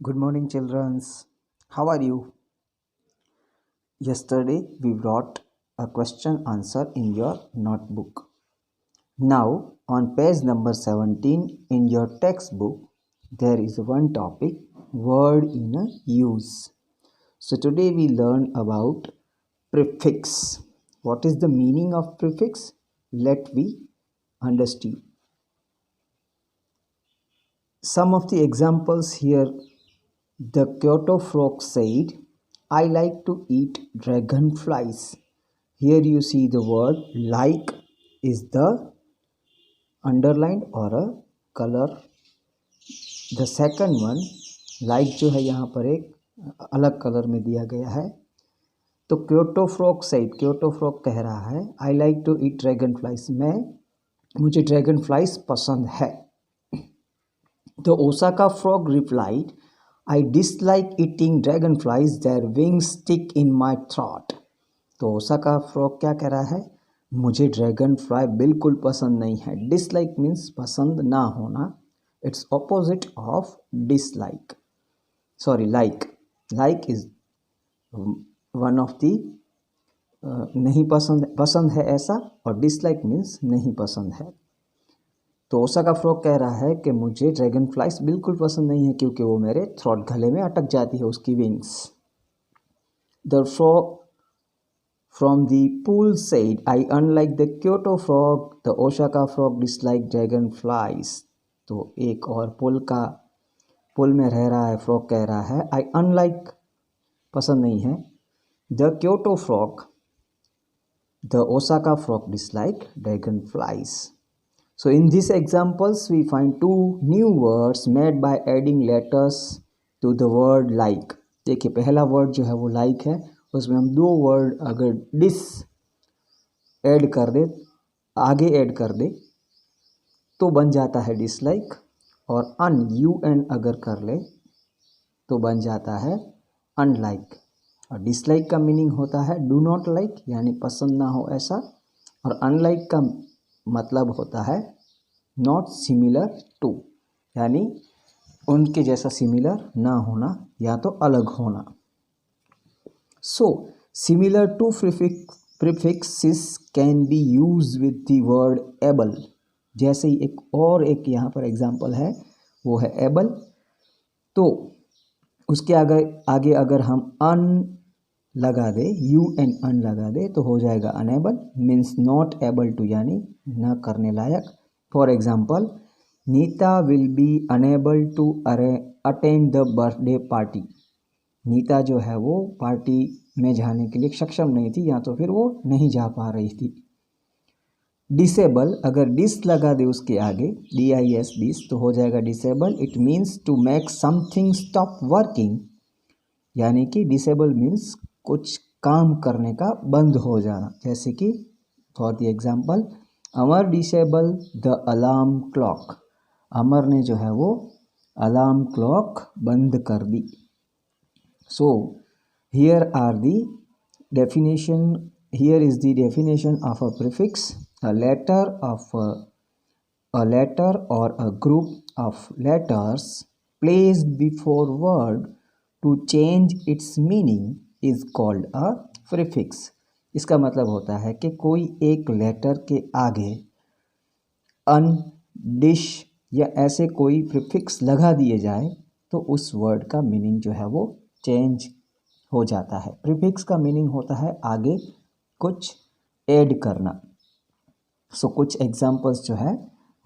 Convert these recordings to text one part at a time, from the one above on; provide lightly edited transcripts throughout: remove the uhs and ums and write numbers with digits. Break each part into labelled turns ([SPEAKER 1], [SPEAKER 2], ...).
[SPEAKER 1] Good morning, children. How are you? Yesterday we wrote a question answer in your notebook. Now, on page number 17 in your textbook, there is one topic word in a use. So, today we learn about prefix. What is the meaning of prefix? Let me understand. Some of the examples here. The Kyoto frog said, I like to eat dragonflies. Here you see the word like is the underlined or a color. The second one, like जो है यहाँ पर एक अलग colour में दिया गया है. तो Kyoto frog said, Kyoto frog कह रहा है I like to eat dragonflies, मुझे ड्रैगन फ्लाइज पसंद है. तो Osaka frog replied, I dislike eating dragonflies, their wings stick in my throat. तो ओसाका फ्रॉग क्या कह रहा है, मुझे ड्रैगन फ्लाई बिल्कुल पसंद नहीं है. डिसलाइक मीन्स पसंद ना होना. It's opposite of dislike. Sorry, like is one of the नहीं पसंद है ऐसा, और डिसलाइक मीन्स नहीं पसंद है. तो ओसाका फ्रॉग कह रहा है कि मुझे ड्रैगन फ्लाइज बिल्कुल पसंद नहीं है क्योंकि वो मेरे थ्रोट, गले में अटक जाती है उसकी wings. The frog from the pool said, I unlike the Kyoto frog, the Osaka frog dislike dragon flies. तो एक और पुल में रह रहा है फ्रॉग कह रहा है आई अनलाइक पसंद नहीं है, the Kyoto frog, the Osaka frog dislike dragon flies. So in these examples we find two new words made by adding letters to the word like. देखिए पहला वर्ड जो है वो like है, उसमें हम दो वर्ड अगर डिस ऐड कर दे, आगे ऐड कर दे तो बन जाता है डिसलाइक, और UN अगर कर ले तो बन जाता है अनलाइक. और डिसलाइक का मीनिंग होता है डू नॉट लाइक, यानी पसंद ना हो ऐसा, और अनलाइक का मतलब होता है नॉट सिमिलर टू, यानी उनके जैसा सिमिलर ना होना या तो अलग होना. So similar to prefixes can be use with the word able. जैसे ही एक यहाँ पर एग्जांपल है वो है एबल. तो उसके आगे अगर हम अन लगा दे, UN अन लगा दे तो हो जाएगा unable, means not able to, यानी न करने लायक. For example, Nita will be unable to attend the birthday party. Nita जो है वो पार्टी में जाने के लिए सक्षम नहीं थी, या तो फिर वो नहीं जा पा रही थी. डिसेबल, अगर डिस लगा दे उसके आगे, DIS, तो हो जाएगा disable. It means to make something stop working, यानी कि डिसेबल मीन्स कुछ काम करने का बंद हो जाना. जैसे कि for the example, Amar disable the alarm clock, Amar ने जो है वो अलार्म क्लॉक बंद कर दी. So here is the definition of a prefix, a letter or a group of letters placed before word to change its meaning is called a prefix. इसका मतलब होता है कि कोई एक लेटर के आगे अन, डिश या ऐसे कोई प्रीफिक्स लगा दिए जाए तो उस वर्ड का मीनिंग जो है वो चेंज हो जाता है. प्रीफिक्स का मीनिंग होता है आगे कुछ ऐड करना. सो कुछ एग्जाम्पल्स जो है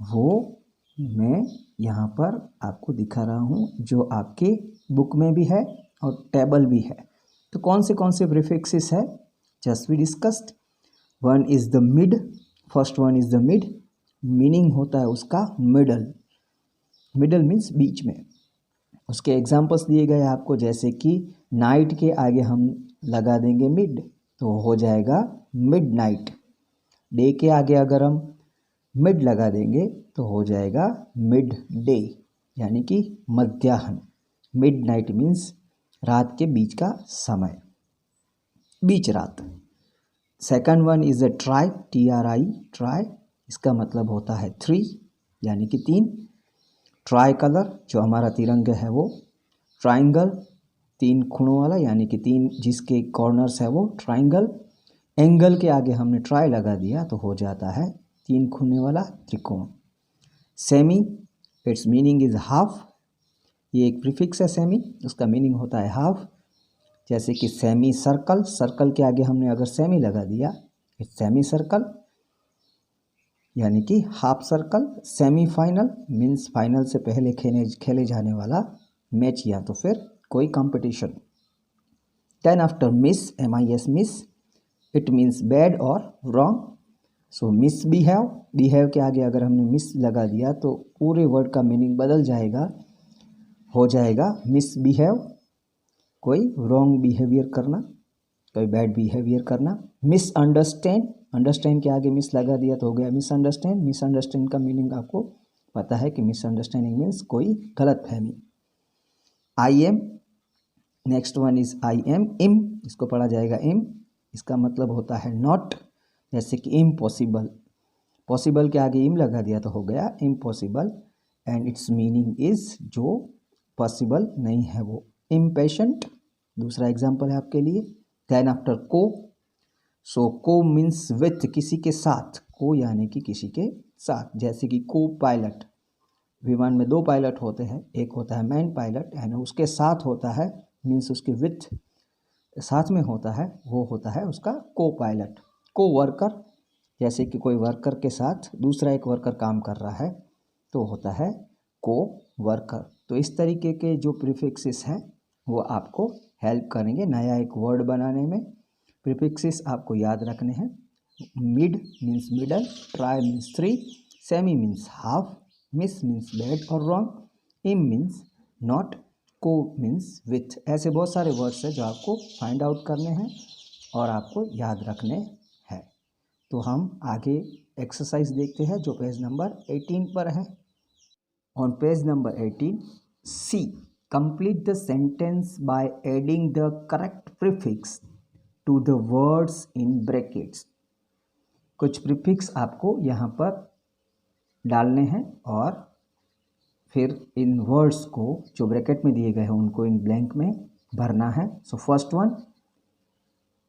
[SPEAKER 1] वो मैं यहाँ पर आपको दिखा रहा हूँ, जो आपके बुक में भी है और टेबल भी है. तो कौन से प्रीफिक्सेस है, just we discussed. One is the mid, first one is the mid, meaning होता है उसका मिडल. मिडल मीन्स बीच में. उसके एग्जाम्पल्स दिए गए आपको, जैसे कि नाइट के आगे हम लगा देंगे मिड तो हो जाएगा मिड नाइट. डे के आगे अगर हम मिड लगा देंगे तो हो जाएगा मिड डे, यानी कि मध्याह्न. मिड नाइट मीन्स रात के बीच का समय, बीच रात. Second one is a try, TRI, try, इसका मतलब होता है 3, यानी कि 3. ट्राई कलर, जो हमारा तिरंगा है वो ट्राइंगल, 3 खूणों वाला, यानी कि 3 जिसके कॉर्नर्स है वो ट्राइंगल। एंगल के आगे हमने ट्राई लगा दिया तो हो जाता है 3 खूने वाला त्रिकोण। Semi, it's meaning is half, ये एक प्रीफिक्स है सेमी, उसका मीनिंग होता है हाफ। जैसे कि सेमी सर्कल, सर्कल के आगे हमने अगर सेमी लगा दिया, इट्स सेमी सर्कल यानी कि half circle. Semifinal means final से पहले खेले जाने वाला मैच या तो फिर कोई competition. Then after mis, MIS mis, it means bad और रॉन्ग। सो मिसबिहेव, बिहेव के आगे अगर हमने मिस लगा दिया तो पूरे वर्ड का मीनिंग बदल जाएगा, हो जाएगा मिसबिहेव, कोई रॉन्ग बिहेवियर करना, कोई बैड बिहेवियर करना। मिसअंडरस्टैंड, अंडरस्टैंड के आगे मिस लगा दिया तो हो गया मिसअंडरस्टैंड। मिसअंडरस्टैंड का मीनिंग आपको पता है कि मिसअंडरस्टैंडिंग मीन्स कोई गलत फहमी। I am, next one is I am. इम, इसको पढ़ा जाएगा इम, इसका मतलब होता है नॉट। जैसे कि इम्पॉसिबल, पॉसिबल के आगे इम लगा दिया तो हो गया impossible, and it's meaning is जो पॉसिबल नहीं है वो। इम्पेशेंट, दूसरा एग्जाम्पल है आपके लिए। देन आफ्टर को, सो को मीन्स विथ, किसी के साथ, को यानी कि किसी के साथ। जैसे कि को पायलट, विमान में 2 पायलट होते हैं, एक होता है मैन पायलट एंड उसके साथ होता है, मीन्स उसके विथ साथ में होता है, वो होता है उसका को पायलट। को वर्कर, जैसे कि कोई वर्कर के साथ दूसरा एक वर्कर काम कर रहा है तो होता है को वर्कर। तो इस तरीके के जो प्रीफिक्सेस हैं वो आपको हेल्प करेंगे नया एक वर्ड बनाने में। प्रीफिक्सेस आपको याद रखने हैं। Mid means middle, try means 3, semi means half, miss means bad और रॉन्ग, इम मीन्स नॉट, को मीन्स विथ। ऐसे बहुत सारे वर्ड्स हैं जो आपको फाइंड आउट करने हैं और आपको याद रखने हैं। तो हम आगे एक्सरसाइज देखते हैं जो पेज नंबर 18 पर है। On page number 18, C, complete the sentence by adding the correct prefix to the words in brackets. कुछ प्रीफिक्स आपको यहाँ पर डालने हैं और फिर इन वर्ड्स को जो ब्रैकेट में दिए गए हैं उनको इन ब्लैंक में भरना है। So first one,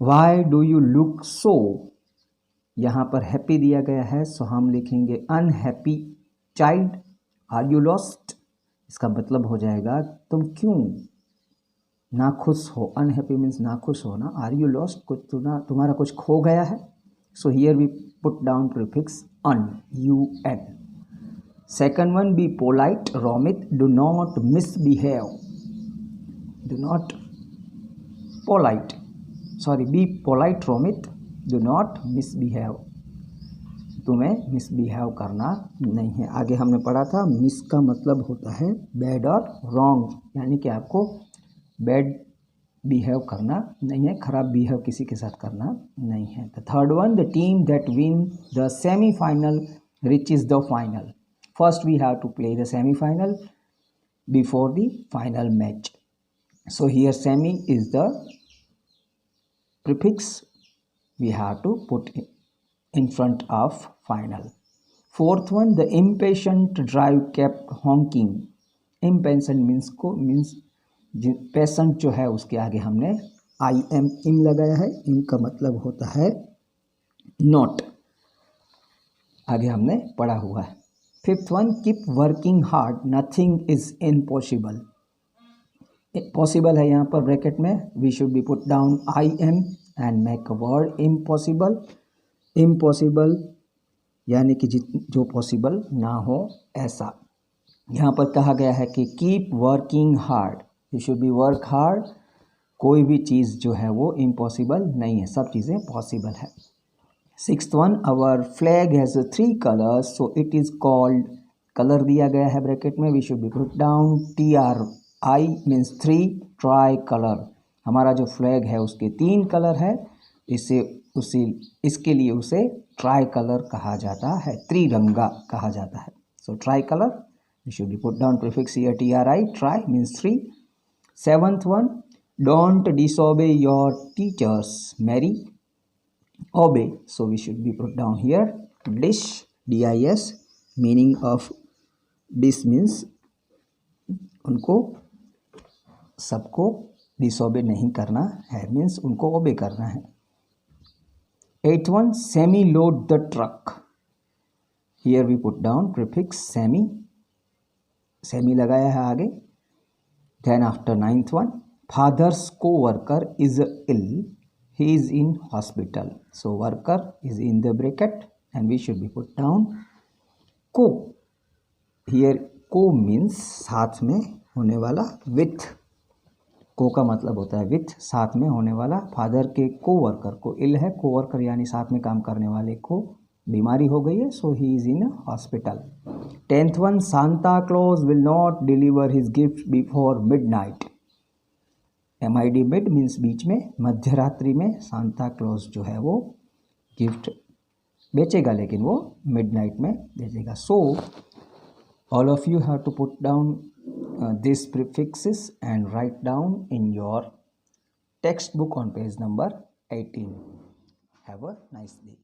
[SPEAKER 1] why do you look so, यहाँ पर हैप्पी दिया गया है, सो हम लिखेंगे unhappy child. Are you lost, इसका मतलब हो जाएगा तुम क्यों नाखुश हो, अनहैप्पी मीन्स नाखुश होना। आर यू लॉस्ट, कुछ तुम्हारा कुछ खो गया है। So here we put down prefix un, UN। Second one, be polite, Romit, do not misbehave. Do not polite. Sorry, be polite, Romit, do not misbehave. तुम्हें misbehave करना नहीं है। आगे हमने पढ़ा था मिस का मतलब होता है बैड और रॉन्ग, यानी कि आपको बैड बिहेव करना नहीं है, खराब बिहेव किसी के साथ करना नहीं है। The third one, the team that win the semifinal reaches the final. First we have to play the semi-final before the final match. So here semi is the prefix we have to put in front of final. Fourth one, the impatient drive kept honking. Impatient means patient जो है उसके आगे हमने IM लगाया है। इम का मतलब होता है नॉट, आगे हमने पढ़ा हुआ है। Fifth one, keep working hard, nothing is impossible. Possible है यहाँ पर ब्रैकेट में, we should be put down IM and make a word impossible. Impossible यानी कि जो पॉसिबल ना हो ऐसा। यहाँ पर कहा गया है कि keep working hard, you should be work hard. कोई भी चीज़ जो है वो इम्पॉसिबल नहीं है, सब चीज़ें पॉसिबल है। Sixth one, our flag has 3 colours, so it is called, colour दिया गया है ब्रैकेट में, we should be put down TRI means 3 tricolour. हमारा जो फ्लैग है उसके 3 कलर है, इसके लिए उसे ट्राई कलर कहा जाता है, त्रिरंगा कहा जाता है। So tricolour, we should be put down prefix here TRI, tri means 3। Seventh one, don't disobey your teachers, Mary, obey, so we should be put down here dish, DIS, meaning of dish means उनको सबको disobey नहीं करना है, means उनको ओबे करना है। 8th one, semi load the truck. Here we put down prefix semi, semi लगाया है आगे। Then after 9th one, father's co-worker is ill, he is in hospital. So worker is in the bracket and we should be put down co. Here co means साथ में होने वाला, with को का मतलब होता है विथ, साथ में होने वाला। फादर के को वर्कर को इल है, को वर्कर यानी साथ में काम करने वाले को बीमारी हो गई है, so he is in hospital. 10th one, Santa Claus will not deliver his gift before midnight. MID mid means बीच में, मध्य रात्रि में सांता क्लॉज जो है वो गिफ्ट बेचेगा, लेकिन वो मिडनाइट में बेचेगा। सो all of you have to put down these prefixes and write down in your textbook on page number 18. Have a nice day.